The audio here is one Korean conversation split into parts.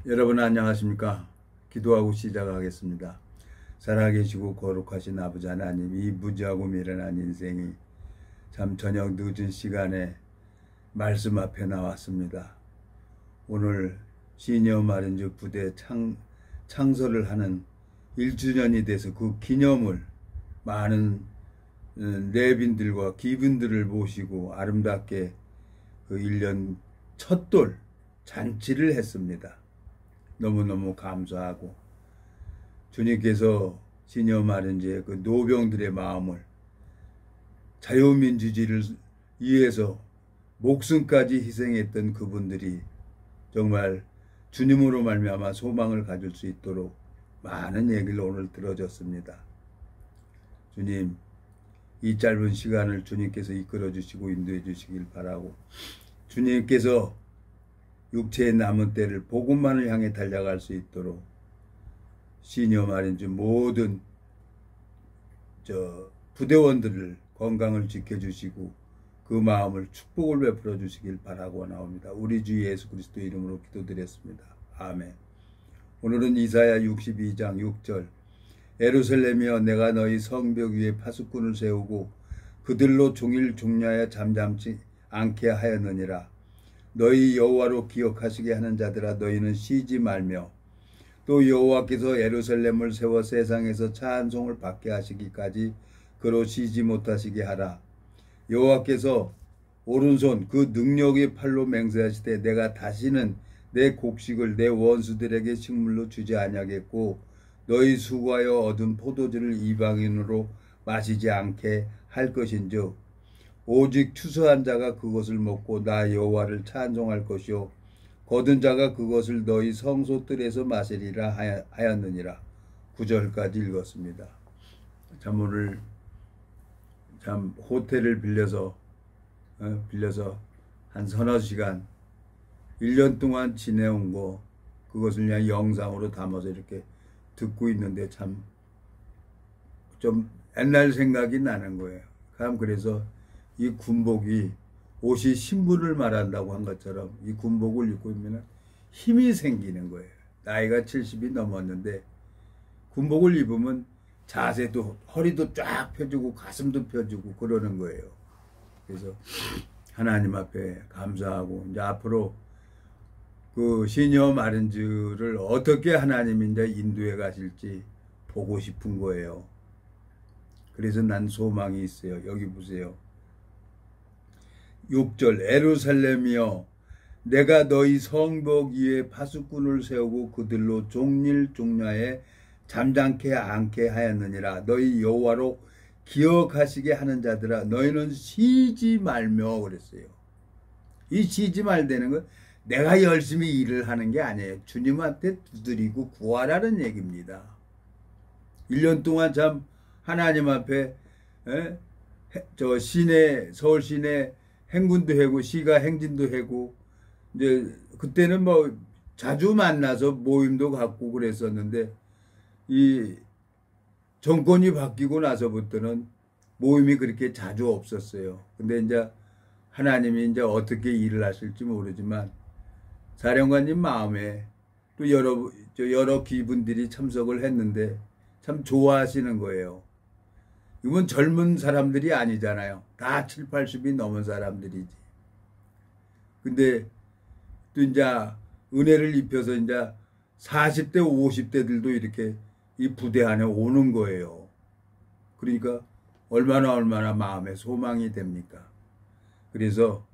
여러분 안녕하십니까? 기도하고 시작하겠습니다. 살아계시고 거룩하신 아버지 하나님, 이 무지하고 미련한 인생이 참 저녁 늦은 시간에 말씀 앞에 나왔습니다. 오늘 시니어 마린즈 부대 창설을 하는 1주년이 돼서 그 기념을 많은 내빈들과 기분들을 모시고 아름답게 그 1년 첫돌 잔치를 했습니다. 너무너무 감사하고 주님께서 시니어 마린즈의 그 노병들의 마음을 자유민주주의를 위해서 목숨까지 희생했던 그분들이 정말 주님으로 말미암아 소망을 가질 수 있도록 많은 얘기를 오늘 들어줬습니다. 주님, 이 짧은 시간을 주님께서 이끌어 주시고 인도해 주시길 바라고, 주님께서 육체의 남은 때를 복음만을 향해 달려갈 수 있도록 시니어 마린즈 모든 부대원들을 건강을 지켜주시고 그 마음을 축복을 베풀어 주시길 바라고 나옵니다. 우리 주 예수 그리스도 이름으로 기도드렸습니다. 아멘. 오늘은 이사야 62장 6절 예루살렘이여 내가 너희 성벽 위에 파수꾼을 세우고 그들로 종일 종려하여 잠잠지 않게 하였느니라. 너희 여호와로 기억하시게 하는 자들아 너희는 쉬지 말며 또 여호와께서 예루살렘을 세워 세상에서 찬송을 받게 하시기까지 그로 쉬지 못하시게 하라. 여호와께서 오른손 그 능력의 팔로 맹세하시되 내가 다시는 내 곡식을 내 원수들에게 식물로 주지 아니하겠고 너희 수고하여 얻은 포도주를 이방인으로 마시지 않게 할 것인즉 오직 추수한 자가 그것을 먹고 나 여호와를 찬송할 것이요 거둔 자가 그것을 너희 성소뜰에서 마시리라 하였느니라. 9절까지 읽었습니다. 참 오늘 참 호텔을 빌려서 한 서너 시간 1년 동안 지내온 거 그것을 그냥 영상으로 담아서 이렇게 듣고 있는데 참 좀 옛날 생각이 나는 거예요. 참 그래서 이 군복이 옷이 신분을 말한다고 한 것처럼 이 군복을 입고 있으면 힘이 생기는 거예요. 나이가 70이 넘었는데 군복을 입으면 자세도 허리도 쫙 펴주고 가슴도 펴주고 그러는 거예요. 그래서 하나님 앞에 감사하고 이제 앞으로 그 시니어 마린즈를 어떻게 하나님이 이제 인도해 가실지 보고 싶은 거예요. 그래서 난 소망이 있어요. 여기 보세요. 6절 예루살렘이여 내가 너희 성벽 위에 파수꾼을 세우고 그들로 종일 종려에 잠잠케 않게 하였느니라. 너희 여호와로 기억하시게 하는 자들아 너희는 쉬지 말며 그랬어요. 이 쉬지 말다는 건 내가 열심히 일을 하는 게 아니에요. 주님한테 두드리고 구하라는 얘기입니다. 1년 동안 참 하나님 앞에 서울 시내 행군도 하고 시가 행진도 하고 이제 그때는 뭐 자주 만나서 모임도 갖고 그랬었는데 이 정권이 바뀌고 나서부터는 모임이 그렇게 자주 없었어요. 근데 이제 하나님이 이제 어떻게 일을 하실지 모르지만 사령관님 마음에 또 여러 기분들이 참석을 했는데 참 좋아하시는 거예요. 이건 젊은 사람들이 아니잖아요. 다 7, 80이 넘은 사람들이지. 근데 또 이제 은혜를 입혀서 이제 40대, 50대들도 이렇게 이 부대 안에 오는 거예요. 그러니까 얼마나 마음에 소망이 됩니까? 그래서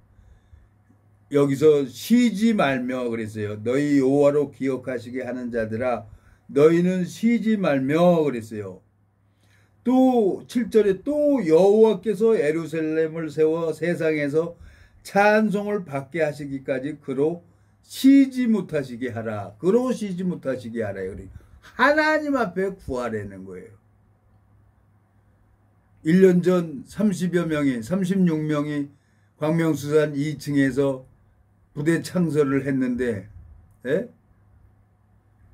여기서 쉬지 말며 그랬어요. 너희 여호와로 기억하시게 하는 자들아 너희는 쉬지 말며 그랬어요. 또 7절에 또 여호와께서 예루살렘을 세워 세상에서 찬송을 받게 하시기까지 그로 쉬지 못하시게 하라. 그로 쉬지 못하시게 하라. 하나님 앞에 구하라는 거예요. 1년 전 30여 명이 36명이 광명수산 2층에서 부대 창설을 했는데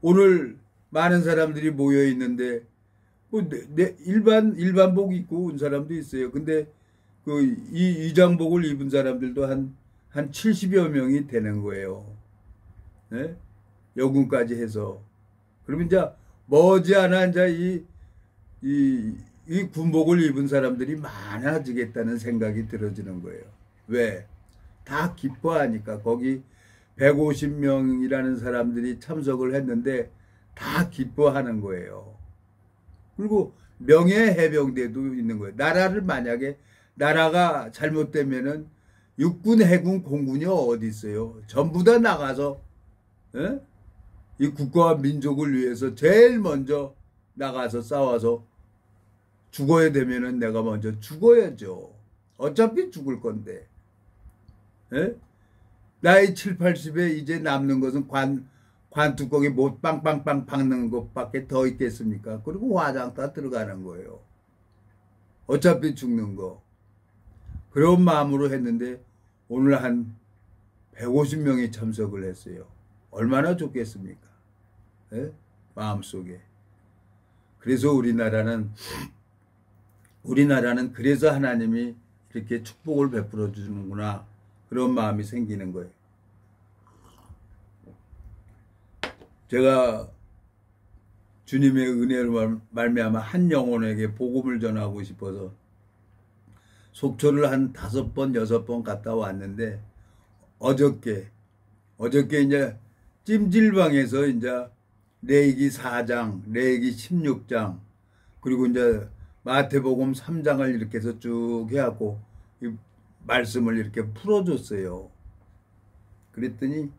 오늘 많은 사람들이 모여 있는데 뭐 일반복 입고 온 사람도 있어요. 근데 그 이 위장복을 입은 사람들도 한 70여 명이 되는 거예요. 네? 여군까지 해서 그러면 이제 머지않아 이제 이 군복을 입은 사람들이 많아지겠다는 생각이 들어지는 거예요. 왜? 다 기뻐하니까. 거기 150명이라는 사람들이 참석을 했는데 다 기뻐하는 거예요. 그리고 명예해병대도 있는 거예요. 나라를 만약에 나라가 잘못되면은 육군, 해군, 공군이 어디 있어요? 전부 다 나가서 이 국가와 민족을 위해서 제일 먼저 나가서 싸워서 죽어야 되면은 내가 먼저 죽어야죠. 어차피 죽을 건데. 나이 7, 80에 이제 남는 것은 관뚜껑에 못 빵빵빵 박는 것밖에 더 있겠습니까? 그리고 화장 다 들어가는 거예요. 어차피 죽는 거. 그런 마음으로 했는데 오늘 한 150명이 참석을 했어요. 얼마나 좋겠습니까? 마음속에. 그래서 우리나라는 그래서 하나님이 이렇게 축복을 베풀어 주는구나. 그런 마음이 생기는 거예요. 제가 주님의 은혜로 말미암아 한 영혼에게 복음을 전하고 싶어서 속초를 한 5번, 6번 갔다 왔는데 어저께 이제 찜질방에서 이제 레위기 4장, 레위기 16장 그리고 이제 마태복음 3장을 이렇게 해서 쭉 해갖고 이 말씀을 이렇게 풀어줬어요. 그랬더니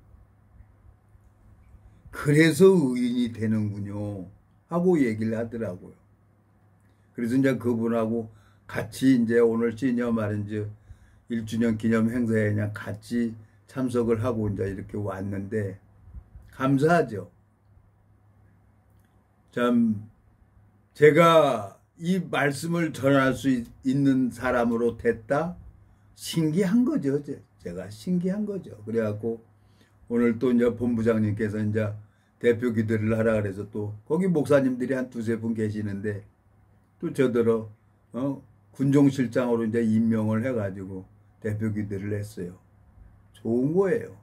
그래서 의인이 되는군요 하고 얘기를 하더라고요. 그래서 이제 그분하고 같이 이제 오늘 시니어 마린즈 1주년 기념 행사에 그냥 같이 참석을 하고 이제 이렇게 왔는데 감사하죠. 참 제가 이 말씀을 전할 수 있는 사람으로 됐다? 신기한 거죠. 제가 신기한 거죠. 그래갖고 오늘 또 이제 본부장님께서 이제 대표 기도를 하라 그래서 또 거기 목사님들이 한 2-3분 계시는데 또 저더러 군종실장으로 이제 임명을 해가지고 대표 기도를 했어요. 좋은 거예요.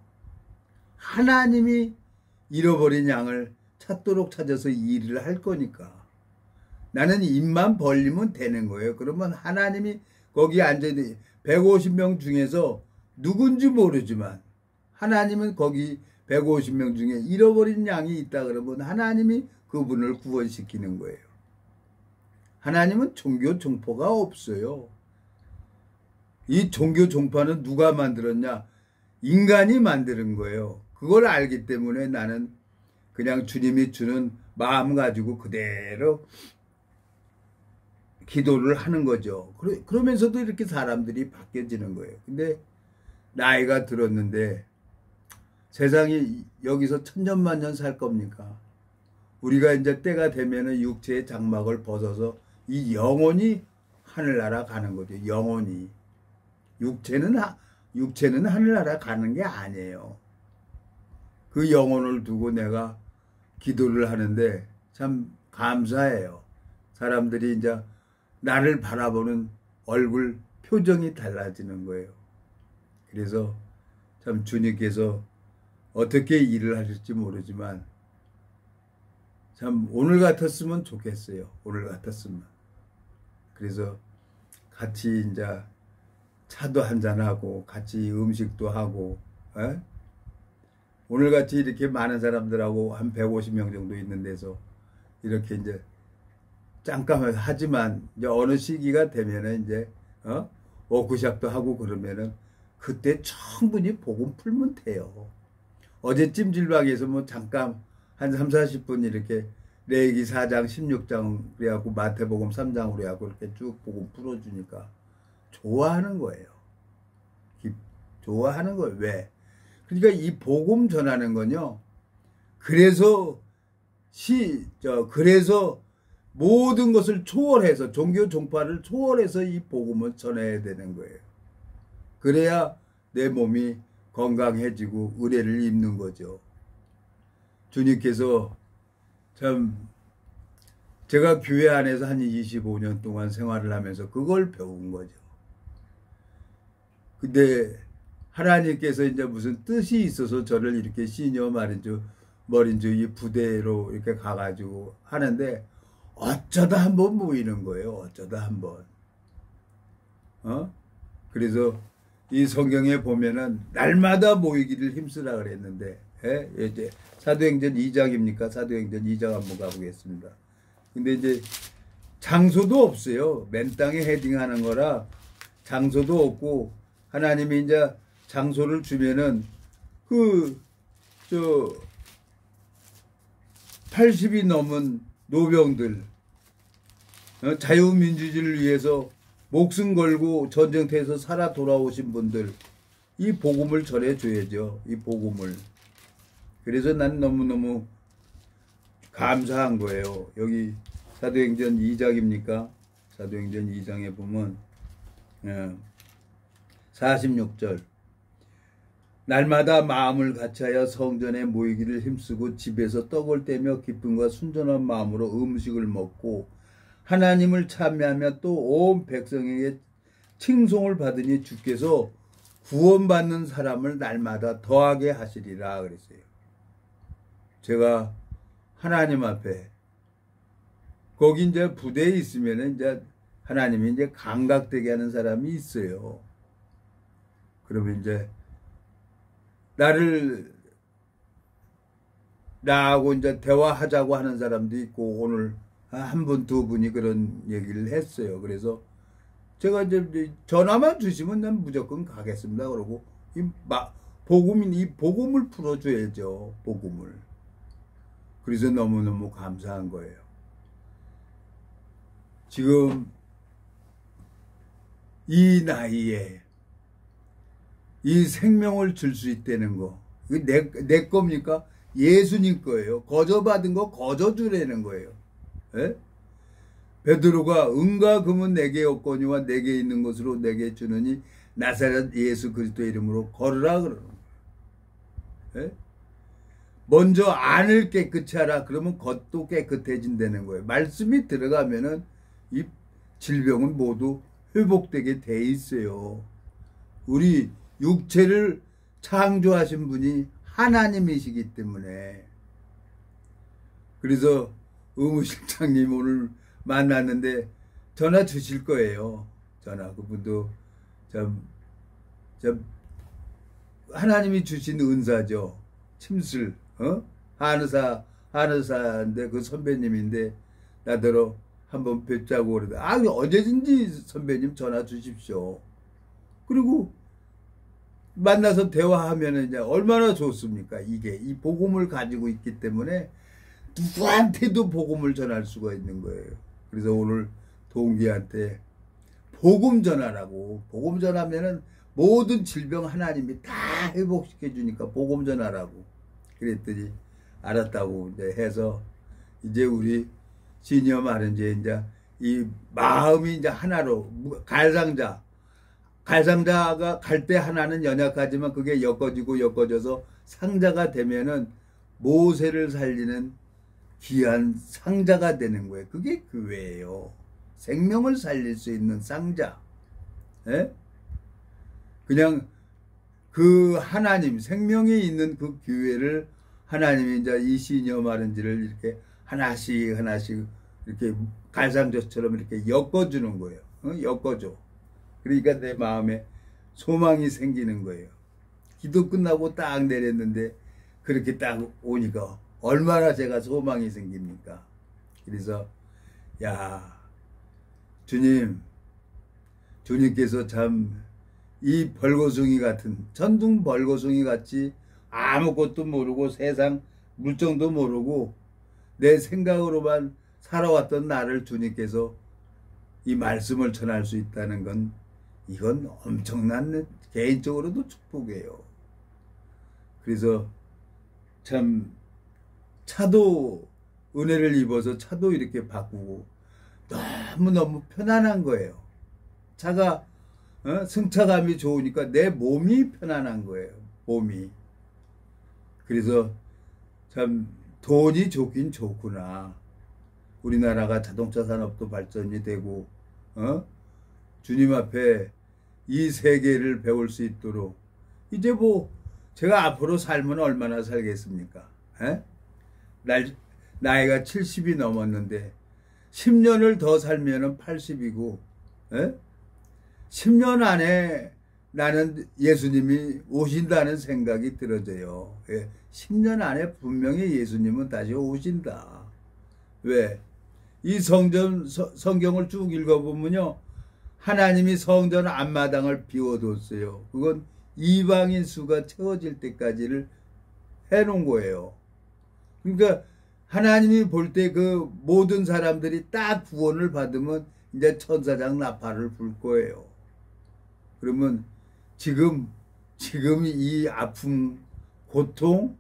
하나님이 잃어버린 양을 찾도록 찾아서 일을 할 거니까. 나는 입만 벌리면 되는 거예요. 그러면 하나님이 거기 앉아있는 150명 중에서 누군지 모르지만 하나님은 거기 150명 중에 잃어버린 양이 있다 그러면 하나님이 그분을 구원시키는 거예요. 하나님은 종교 종포가 없어요. 이 종교 종파는 누가 만들었냐? 인간이 만드는 거예요. 그걸 알기 때문에 나는 그냥 주님이 주는 마음 가지고 그대로 기도를 하는 거죠. 그러면서도 이렇게 사람들이 바뀌어지는 거예요. 근데 나이가 들었는데 세상이 여기서 천년만년 살 겁니까? 우리가 이제 때가 되면은 육체의 장막을 벗어서 이 영혼이 하늘나라 가는 거죠. 영혼이. 육체는 하늘나라 가는 게 아니에요. 그 영혼을 두고 내가 기도를 하는데 참 감사해요. 사람들이 이제 나를 바라보는 얼굴 표정이 달라지는 거예요. 그래서 참 주님께서 어떻게 일을 하실지 모르지만 참 오늘 같았으면 좋겠어요. 오늘 같았으면. 그래서 같이 이제 차도 한잔하고 같이 음식도 하고 오늘같이 이렇게 많은 사람들하고 한 150명 정도 있는 데서 이렇게 이제 잠깐 하지만 이제 어느 시기가 되면은 이제 워크숍도 하고 그러면은 그때 충분히 복음 풀면 돼요. 어제 찜질방에서 뭐 잠깐 한 30-40분 이렇게 레위기 4장 16장 그래갖고 마태복음 3장으로 해갖고 이렇게 쭉 복음 풀어주니까 좋아하는 거예요. 좋아하는 거예요. 왜? 그러니까 이 복음 전하는 건요. 그래서 모든 것을 초월해서 종교 종파를 초월해서 이 복음을 전해야 되는 거예요. 그래야 내 몸이 건강해지고 의뢰를 입는 거죠. 주님께서 참 제가 교회 안에서 한 25년 동안 생활을 하면서 그걸 배운 거죠. 근데 하나님께서 이제 무슨 뜻이 있어서 저를 이렇게 시니어 마린즈 머린주의 부대로 이렇게 가가지고 하는데 어쩌다 한번 모이는 거예요. 어쩌다 한번. 그래서 이 성경에 보면은 날마다 모이기를 힘쓰라 그랬는데, 이제 사도행전 2장입니까? 사도행전 2장 한번 가보겠습니다. 근데 이제 장소도 없어요. 맨 땅에 헤딩하는 거라 장소도 없고, 하나님이 이제 장소를 주면은 80이 넘은 노병들, 자유민주주의를 위해서 목숨 걸고 전쟁터에서 살아 돌아오신 분들, 이 복음을 전해줘야죠. 이 복음을. 그래서 난 너무너무 감사한 거예요. 여기 사도행전 2장입니까? 사도행전 2장에 보면 46절, 날마다 마음을 같이하여 성전에 모이기를 힘쓰고 집에서 떡을 떼며 기쁨과 순전한 마음으로 음식을 먹고 하나님을 찬미하며 또 온 백성에게 칭송을 받으니 주께서 구원받는 사람을 날마다 더하게 하시리라 그랬어요. 제가 하나님 앞에 거기 이제 부대에 있으면 이제 하나님이 이제 감각되게 하는 사람이 있어요. 그러면 이제 나하고 이제 대화하자고 하는 사람도 있고, 오늘 한 분, 두 분이 그런 얘기를 했어요. 그래서 제가 이제 전화만 주시면 난 무조건 가겠습니다. 그러고 이 복음을 풀어줘야죠. 복음을. 그래서 너무너무 감사한 거예요. 지금 이 나이에 이 생명을 줄 수 있다는 거, 이거 내 겁니까? 예수님 거예요. 거저 받은 거 거저 주라는 거예요. 예? 베드로가 은과 금은 내게 없거니와 내게 있는 것으로 내게 주느니 나사렛 예수 그리스도의 이름으로 걸으라 그러는 거예요. 예? 먼저 안을 깨끗이 하라. 그러면 겉도 깨끗해진다는 거예요. 말씀이 들어가면은 이 질병은 모두 회복되게 돼 있어요. 우리 육체를 창조하신 분이 하나님이시기 때문에. 그래서 의무실장님 오늘 만났는데 전화 주실 거예요. 전화. 그분도 하나님이 주신 은사죠. 침술. 한의사인데 그 선배님인데 나더러 한번 뵙자고 그러다. 언제든지 선배님 전화 주십시오. 그리고 만나서 대화하면 이제 얼마나 좋습니까? 이게 이 복음을 가지고 있기 때문에 누구한테도 복음을 전할 수가 있는 거예요. 그래서 오늘 동기한테 복음 전하라고. 복음 전하면은 모든 질병 하나님이 다 회복시켜 주니까 복음 전하라고. 그랬더니 알았다고 이제 해서 이제 우리 시니어 말은 이제 이 마음이 이제 하나로 갈상자가 갈 때 하나는 연약하지만 그게 엮어져서 상자가 되면은 모세를 살리는 귀한 상자가 되는 거예요. 그게 교회예요. 생명을 살릴 수 있는 상자. 예? 그냥 그 하나님, 생명이 있는 그 교회를 하나님이 이제 이 시니어 마른지를 이렇게 하나씩 이렇게 갈상자처럼 이렇게 엮어주는 거예요. 엮어줘. 그러니까 내 마음에 소망이 생기는 거예요. 기도 끝나고 딱 내렸는데 그렇게 딱 오니까 얼마나 제가 소망이 생깁니까? 그래서 주님께서 참 이 벌거숭이 같은, 천둥 벌거숭이 같이 아무것도 모르고 세상 물정도 모르고 내 생각으로만 살아왔던 나를 주님께서 이 말씀을 전할 수 있다는 건 이건 엄청난 개인적으로도 축복이에요. 그래서 참 차도 은혜를 입어서 차도 이렇게 바꾸고 너무너무 편안한 거예요. 차가 승차감이 좋으니까 내 몸이 편안한 거예요. 몸이. 그래서 참 돈이 좋긴 좋구나. 우리나라가 자동차 산업도 발전이 되고 주님 앞에 이 세계를 배울 수 있도록 이제 뭐 제가 앞으로 살면 얼마나 살겠습니까? 나이가 70이 넘었는데 10년을 더 살면은 80이고 10년 안에 나는 예수님이 오신다는 생각이 들어져요. 10년 안에 분명히 예수님은 다시 오신다. 왜? 이 성경을 쭉 읽어보면요. 하나님이 성전 앞마당을 비워뒀어요. 그건 이방인 수가 채워질 때까지를 해놓은 거예요. 그러니까 하나님이 볼 때 그 모든 사람들이 딱 구원을 받으면 이제 천사장 나팔을 불 거예요. 그러면 지금 이 아픔, 고통,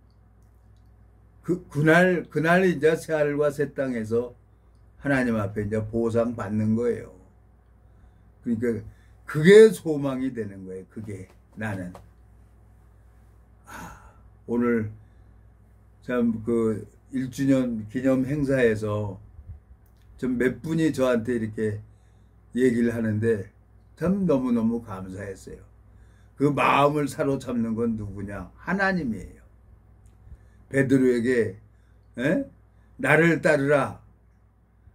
그날 이제 새하늘과 새 땅에서 하나님 앞에 이제 보상 받는 거예요. 그러니까 그게 소망이 되는 거예요. 그게 나는. 오늘 참 그 1주년 기념 행사에서 좀 몇 분이 저한테 이렇게 얘기를 하는데 참 너무너무 감사했어요. 그 마음을 사로잡는 건 누구냐? 하나님이에요. 베드로에게 나를 따르라.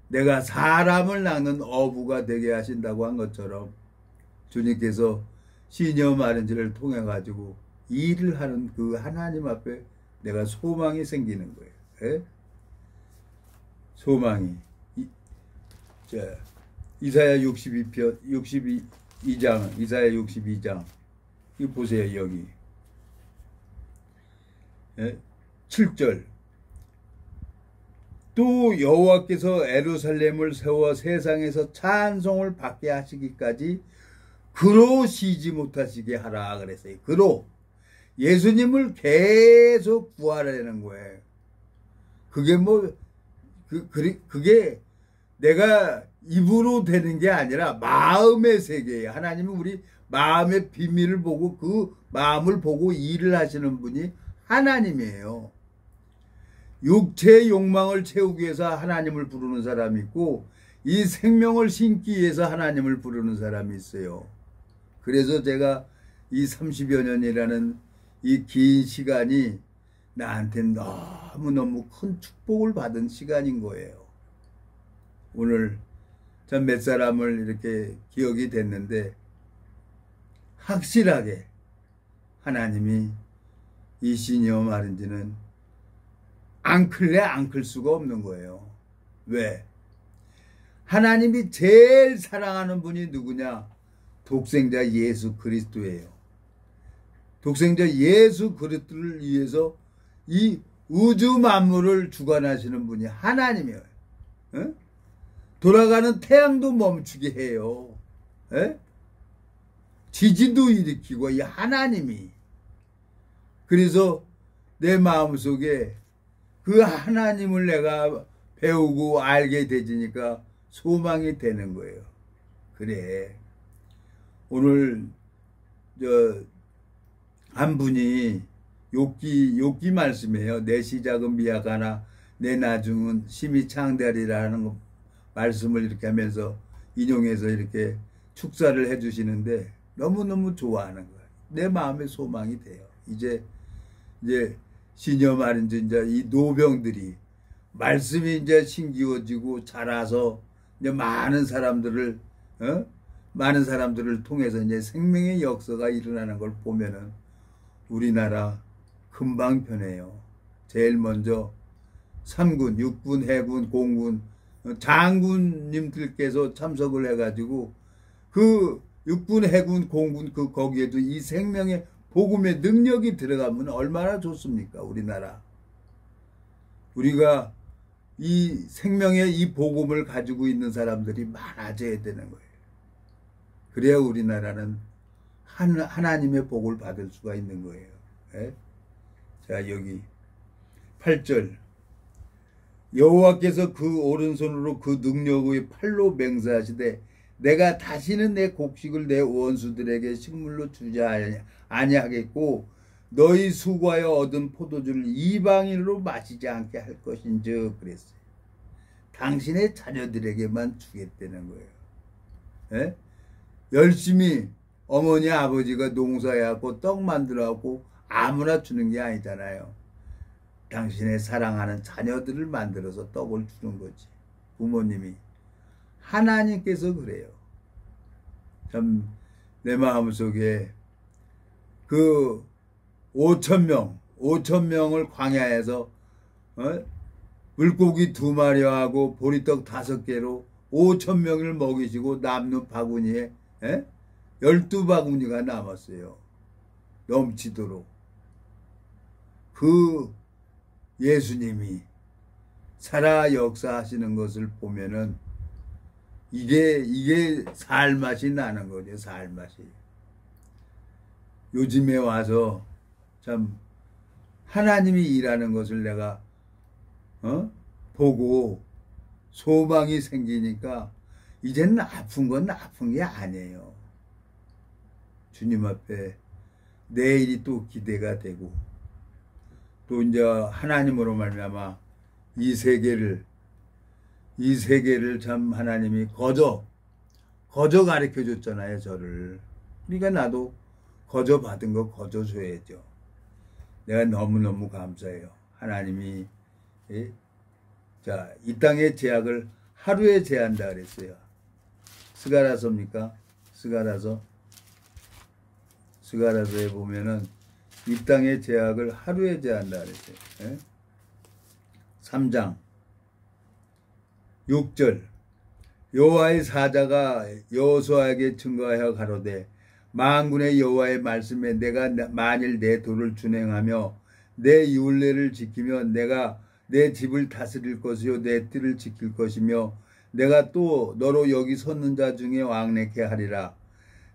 내가 사람을 낚는 어부가 되게 하신다고 한 것처럼 주님께서 시녀 마른지를 통해 가지고 일을 하는 그 하나님 앞에 내가 소망이 생기는 거예요. 소망이. 이사야 62장, 이사야 62장. 이거 보세요, 여기. 7절. 또 여호와께서 예루살렘을 세워 세상에서 찬송을 받게 하시기까지 그로 쉬지 못하시게 하라 그랬어요. 그로. 예수님을 계속 구하라는 거예요. 그게 그게 내가 입으로 되는 게 아니라 마음의 세계예요. 하나님은 우리 마음의 비밀을 보고 그 마음을 보고 일을 하시는 분이 하나님이에요. 육체의 욕망을 채우기 위해서 하나님을 부르는 사람이 있고 이 생명을 심기 위해서 하나님을 부르는 사람이 있어요. 그래서 제가 이 30여 년이라는 이 긴 시간이 나한테 너무너무 큰 축복을 받은 시간인 거예요. 오늘 전 몇 사람을 이렇게 기억이 됐는데 확실하게 하나님이 이 시녀 마른지는 안 클래 안 클 수가 없는 거예요. 왜? 하나님이 제일 사랑하는 분이 누구냐? 독생자 예수 그리스도예요. 독생자 예수 그리스도를 위해서 이 우주 만물을 주관하시는 분이 하나님이에요. 돌아가는 태양도 멈추게 해요. 지진도 일으키고 이 하나님이. 그래서 내 마음속에 그 하나님을 내가 배우고 알게 되지니까 소망이 되는 거예요. 그래. 오늘 한 분이 욥기 말씀이에요. 내 시작은 미약하나 내 나중은 심히 창대하리라는 말씀을 이렇게 하면서 인용해서 이렇게 축사를 해주시는데 너무너무 좋아하는 거예요. 내 마음의 소망이 돼요. 이제 시녀 마른지 이제 이 노병들이 말씀이 이제 심기워지고 자라서 이제 많은 사람들을 통해서 이제 생명의 역사가 일어나는 걸 보면은 우리나라 금방 편해요. 제일 먼저 3군, 6군, 해군, 공군, 장군님들께서 참석을 해가지고 그 6군, 해군, 공군 거기에도 이 생명의 복음의 능력이 들어가면 얼마나 좋습니까? 우리나라. 우리가 이 생명의 이 복음을 가지고 있는 사람들이 많아져야 되는 거예요. 그래야 우리나라는 하나님의 복을 받을 수가 있는 거예요. 자, 여기 8절. 여호와께서 그 오른손으로 그 능력의 팔로 맹세하시되 내가 다시는 내 곡식을 내 원수들에게 식물로 주지 아니하겠고 너희 수고하여 얻은 포도주를 이방인으로 마시지 않게 할 것인즉 그랬어요. 당신의 자녀들에게만 주겠다는 거예요. 열심히 어머니 아버지가 농사해갖고 떡 만들어갖고 아무나 주는 게 아니잖아요. 당신의 사랑하는 자녀들을 만들어서 떡을 주는 거지. 부모님이. 하나님께서 그래요. 참 내 마음속에 그 5,000명을 광야에서 물고기 2마리하고 보리떡 5개로 5,000명을 먹이시고 남는 바구니에 12바구니가 남았어요. 넘치도록. 그 예수님이 살아 역사하시는 것을 보면은 이게 살맛이 나는 거죠. 살맛이. 요즘에 와서 참 하나님이 일하는 것을 내가 보고 소망이 생기니까 이제는 아픈 건 아픈 게 아니에요. 주님 앞에 내일이 또 기대가 되고 또 이제 하나님으로 말미암아 이 세계를 참 하나님이 거저 가르쳐 줬잖아요, 저를. 그러니까 나도 거저 받은 거 거저 줘야죠. 내가 너무너무 감사해요. 하나님이 자, 이 땅의 제약을 하루에 제한다 그랬어요. 스가랴서입니까? 스가랴서에 보면은 이 땅의 제약을 하루에 제한다 그랬어요. 3장 6절 여호와의 사자가 여호수아에게 증거하여 가로되 만군의 여호와의 말씀에 내가 만일 내 도를 준행하며 내 율례를 지키며 내가 내 집을 다스릴 것이요 내 뜰을 지킬 것이며 내가 또 너로 여기 섰는 자 중에 왕래케 하리라.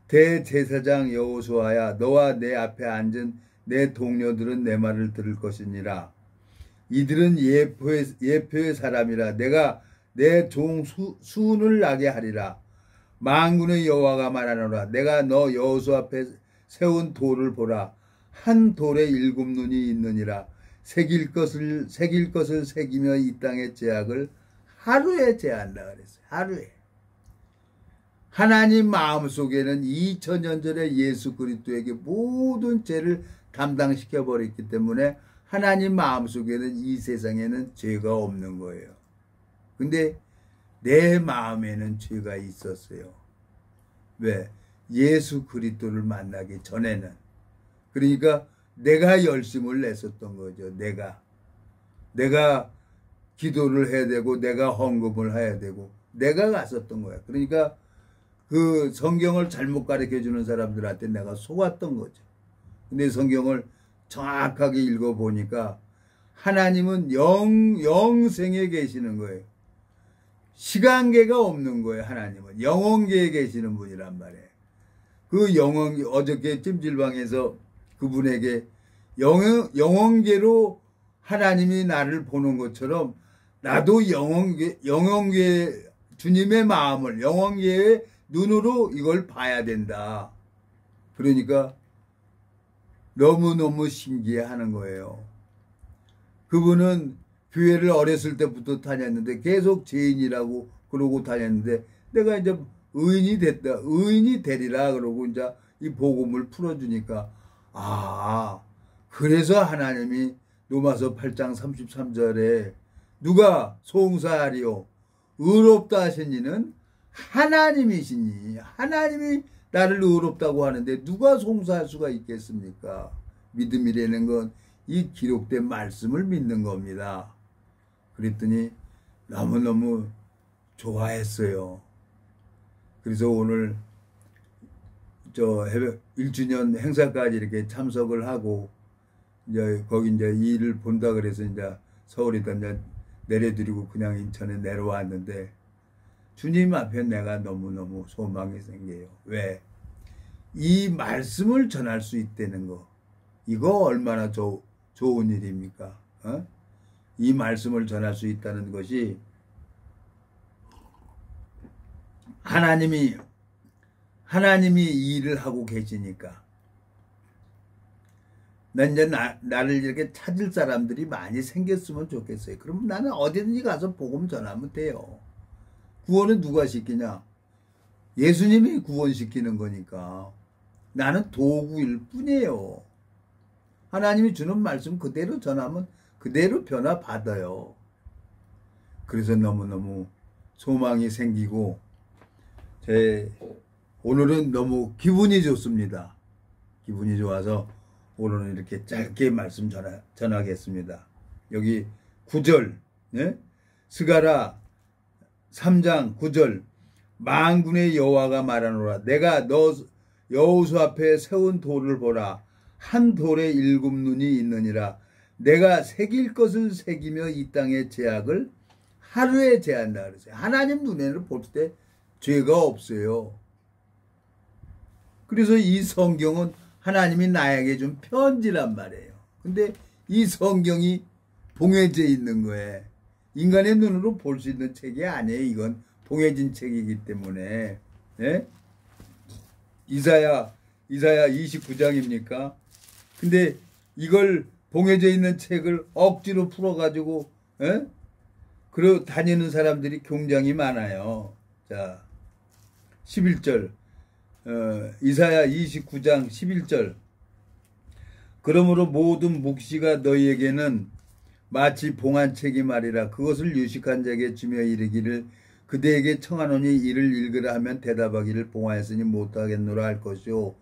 대제사장 여호수아야 너와 내 앞에 앉은 내 동료들은 내 말을 들을 것이니라. 이들은 예표의 사람이라. 내가 내 종 수훈을 나게 하리라. 만군의 여호와가 말하노라. 내가 너 여호수 앞에 세운 돌을 보라. 한 돌에 7눈이 있느니라. 새길 것을 새기며 이 땅의 제약을 하루에 제한다 그랬어요. 하루에. 하나님 마음속에는 2000년 전에 예수 그리스도에게 모든 죄를 담당시켜 버렸기 때문에 하나님 마음속에는 이 세상에는 죄가 없는 거예요. 근데 내 마음에는 죄가 있었어요. 왜? 예수 그리스도를 만나기 전에는. 그러니까 내가 열심을 냈었던 거죠. 내가 기도를 해야 되고 내가 헌금을 해야 되고 내가 갔었던 거야. 그러니까 그 성경을 잘못 가르쳐 주는 사람들한테 내가 속았던 거죠. 근데 성경을 정확하게 읽어보니까 하나님은 영생에 계시는 거예요. 시간계가 없는 거예요. 하나님은 영원계에 계시는 분이란 말이에요. 그 어저께 찜질방에서 그분에게 영원계로 하나님이 나를 보는 것처럼 나도 영원계 주님의 마음을 영원계의 눈으로 이걸 봐야 된다. 그러니까 너무너무 신기해하는 거예요. 그분은 교회를 어렸을 때부터 다녔는데 계속 죄인이라고 그러고 다녔는데 내가 이제 의인이 됐다. 의인이 되리라 그러고 이제 이 복음을 풀어주니까 그래서 하나님이 로마서 8장 33절에 누가 송사하리요 의롭다 하신 이는 하나님이시니 하나님이 나를 의롭다고 하는데 누가 송사할 수가 있겠습니까? 믿음이라는 건 이 기록된 말씀을 믿는 겁니다. 그랬더니 너무너무 좋아했어요. 그래서 오늘 1주년 행사까지 이렇게 참석을 하고 이제 거기 이제 일을 본다 그래서 이제 서울에다 이제 내려드리고 그냥 인천에 내려왔는데 주님 앞에 내가 너무너무 소망이 생겨요. 왜? 이 말씀을 전할 수 있다는 거. 이거 얼마나 좋은 일입니까? 이 말씀을 전할 수 있다는 것이 하나님이 이 일을 하고 계시니까 난 이제 나를 이렇게 찾을 사람들이 많이 생겼으면 좋겠어요. 그럼 나는 어디든지 가서 복음 전하면 돼요. 구원은 누가 시키냐? 예수님이 구원시키는 거니까 나는 도구일 뿐이에요. 하나님이 주는 말씀 그대로 전하면 그대로 변화받아요. 그래서 너무너무 소망이 생기고 오늘은 너무 기분이 좋습니다. 기분이 좋아서 오늘은 이렇게 짧게 말씀 전하겠습니다. 여기 9절, 네? 스가랴 3장 9절, 만군의 여호와가 말하노라. 내가 너 여호수 앞에 세운 돌을 보라. 한 돌에 7눈이 있느니라. 내가 새길 것을 새기며 이 땅의 죄악을 하루에 제한다 그랬어요. 하나님 눈에는 볼 때 죄가 없어요. 그래서 이 성경은 하나님이 나에게 준 편지란 말이에요. 근데 이 성경이 봉해져 있는 거예요. 인간의 눈으로 볼 수 있는 책이 아니에요. 이건 봉해진 책이기 때문에. 예? 이사야 29장입니까? 근데 이걸 봉해져 있는 책을 억지로 풀어가지고 예? 그러고 다니는 사람들이 굉장히 많아요. 자, 11절 이사야 29장 11절 그러므로 모든 묵시가 너희에게는 마치 봉한 책이 말이라. 그것을 유식한 자에게 주며 이르기를 그대에게 청하노니 이를 읽으라 하면 대답하기를 봉하였으니 못하겠노라 할 것이요.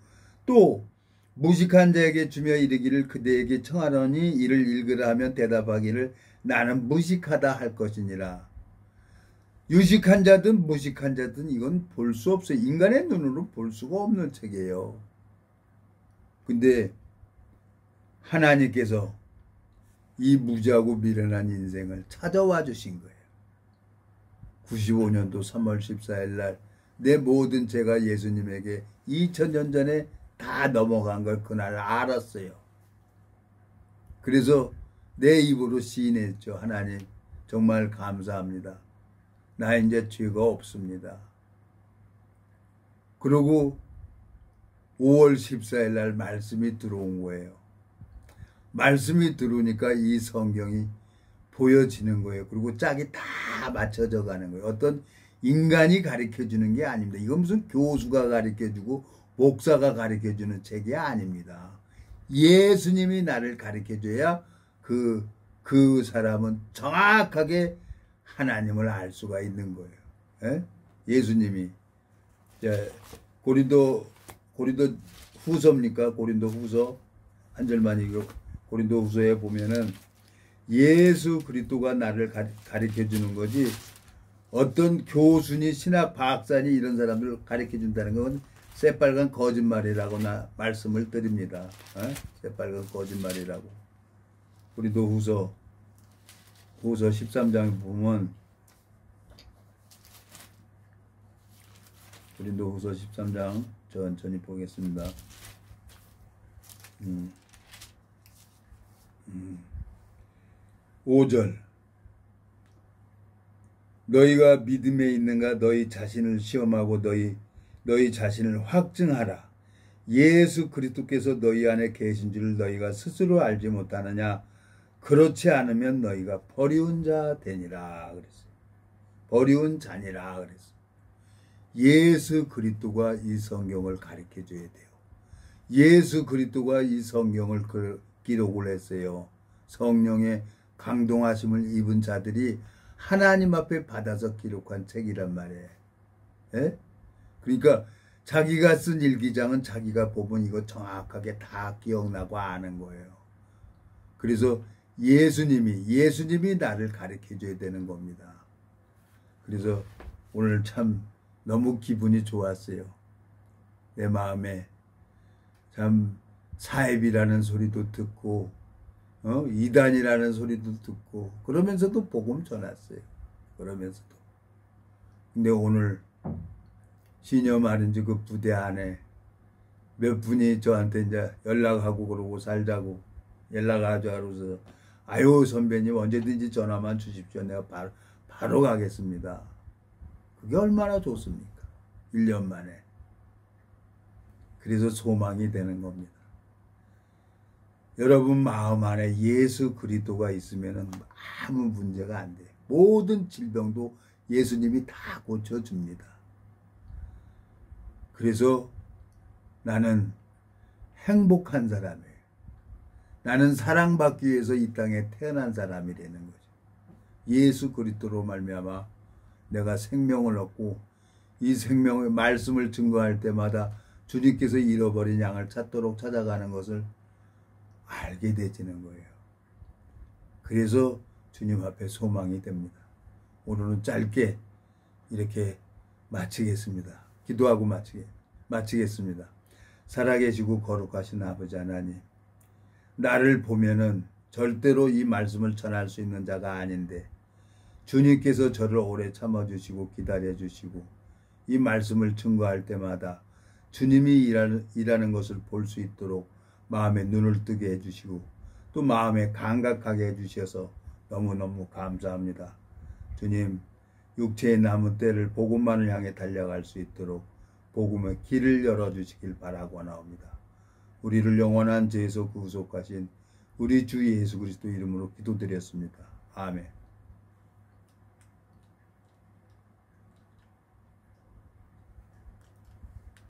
또 무식한 자에게 주며 이르기를 그대에게 청하노니 이를 읽으라 하면 대답하기를 나는 무식하다 할 것이니라. 유식한 자든 무식한 자든 이건 볼 수 없어요. 인간의 눈으로 볼 수가 없는 책이에요. 근데 하나님께서 이 무지하고 미련한 인생을 찾아와 주신 거예요. 95년도 3월 14일 날 내 모든 죄가 예수님에게 2000년 전에 다 넘어간 걸 그날 알았어요. 그래서 내 입으로 시인했죠. 하나님 정말 감사합니다. 나 이제 죄가 없습니다. 그러고 5월 14일 날 말씀이 들어온 거예요. 말씀이 들어오니까 이 성경이 보여지는 거예요. 그리고 짝이 다 맞춰져 가는 거예요. 어떤 인간이 가르쳐주는 게 아닙니다. 이건 무슨 교수가 가르쳐주고 목사가 가르쳐주는 책이 아닙니다. 예수님이 나를 가르쳐줘야 그 사람은 정확하게 하나님을 알 수가 있는 거예요. 예? 예수님이 고린도 후서입니까? 고린도 후서 한 절만 읽어. 고린도 후서에 보면은 예수 그리스도가 나를 가르쳐 주는 거지 어떤 교수니 신학 박사니 이런 사람들 가르쳐 준다는 건 새빨간 거짓말이라고 말씀을 드립니다. 어? 새빨간 거짓말이라고. 고린도 후서 13장에 보면 고린도 후서 13장 천천히 보겠습니다. 5절 너희가 믿음에 있는가 너희 자신을 시험하고 너희 자신을 확증하라. 예수 그리스도께서 너희 안에 계신 줄 너희가 스스로 알지 못하느냐. 그렇지 않으면 너희가 버리운 자 되니라 그랬어요. 버리운 자니라 그랬어요. 예수 그리스도가 이 성경을 가르쳐 줘야 돼요. 예수 그리스도가 이 성경을 기록을 했어요. 성령의 강동하심을 입은 자들이 하나님 앞에 받아서 기록한 책이란 말이에요. 예? 그러니까 자기가 쓴 일기장은 자기가 보면 이거 정확하게 다 기억나고 아는 거예요. 그래서 예수님이 나를 가르쳐 줘야 되는 겁니다. 그래서 오늘 참 너무 기분이 좋았어요. 내 마음에 참 사입이라는 소리도 듣고 이단이라는 소리도 듣고 그러면서도 복음 전했어요. 그러면서도. 근데 오늘 신여 마린지 그 부대 안에 몇 분이 저한테 이제 연락하고 그러고 살자고 연락하자 그러서 아유 선배님 언제든지 전화만 주십시오. 내가 바로 가겠습니다. 그게 얼마나 좋습니까? 1년 만에. 그래서 소망이 되는 겁니다. 여러분 마음 안에 예수 그리스도가 있으면 아무 문제가 안 돼요. 모든 질병도 예수님이 다 고쳐줍니다. 그래서 나는 행복한 사람이에요. 나는 사랑받기 위해서 이 땅에 태어난 사람이라는 거죠. 예수 그리스도로 말미암아 내가 생명을 얻고 이 생명의 말씀을 증거할 때마다 주님께서 잃어버린 양을 찾도록 찾아가는 것을 알게 되지는 거예요. 그래서 주님 앞에 소망이 됩니다. 오늘은 짧게 이렇게 마치겠습니다. 기도하고 마치겠습니다. 살아계시고 거룩하신 아버지 하나님, 나를 보면은 절대로 이 말씀을 전할 수 있는 자가 아닌데 주님께서 저를 오래 참아주시고 기다려주시고 이 말씀을 증거할 때마다 주님이 일하는 것을 볼 수 있도록 마음에 눈을 뜨게 해주시고 또 마음에 감각하게 해주셔서 너무너무 감사합니다. 주님, 육체의 남은 때를 복음만을 향해 달려갈 수 있도록 복음의 길을 열어주시길 바라고나옵니다. 우리를 영원한 죄에서 구속하신 우리 주 예수 그리스도 이름으로 기도드렸습니다. 아멘.